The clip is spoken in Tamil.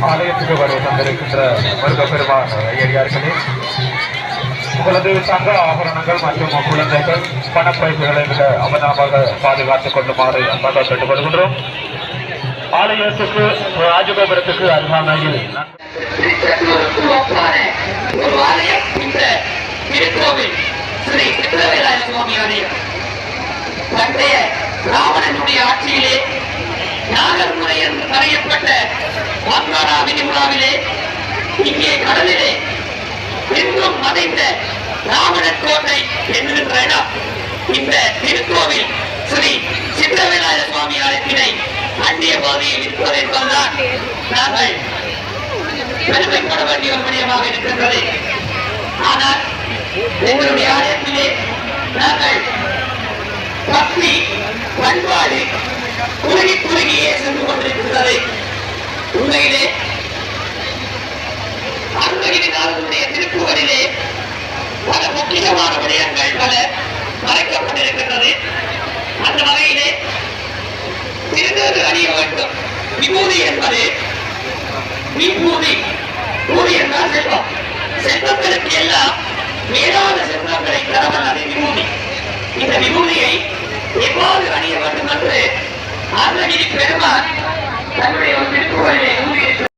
ஆலயத்துக்கு வரை தந்திருக்கின்ற மருத பெருமான் ஐயடியார்களே, உங்களது தங்க ஆபரணங்கள் மற்றும் குழந்தைகள் பணப்பைப்புகளை மிக அவதானமாக பாதுகாத்துக் கொள்ளுமாறு அன்பாக கேட்டுக்கொள்கின்றோம். ஆலயத்துக்கு ராஜகோபுரத்துக்கு அருகாமையில் ஸ்ரீ சித்திரவேலாய சுவாமி ஆலயம் பண்டைய ராவணனுடைய ஆட்சியிலே நாகர்முறை என்று அறியப்பட்ட மங்காரா விதிமுறாவிலே இங்கே கடலிலே இன்றும் மறைந்த ராவணன் கோட்டை என்கின்ற இடம் இந்த திருக்கோவில் ஸ்ரீ சித்திரவேலாய சுவாமி ஆலயத்தினை அந்நிய பகுதியில் இருப்பது என்பதுதான் நாங்கள் பெருமைப்பட வேண்டிய ஒரு விடயமாக இருக்கின்றது. ஆனால் எங்களுடைய ஆலயத்திலே நாங்கள் பக்தி பண்பாடு குறுகி குறுகியே சென்று கொண்டிருக்கிறது. உண்மையிலே அருணகிரிநாதனுடைய திருப்புகளிலே பல முக்கியமான விடயங்கள் பல மறைக்கப்பட்டிருக்கின்றது. அந்த வகையிலே திருநூறு அணிய வேண்டும். விபூதி என்பது விபூதி, பூதி என்றால் செல்வம். செல்வங்களுக்கு எல்லாம் மேலான செல்வங்களை தரவன் அதை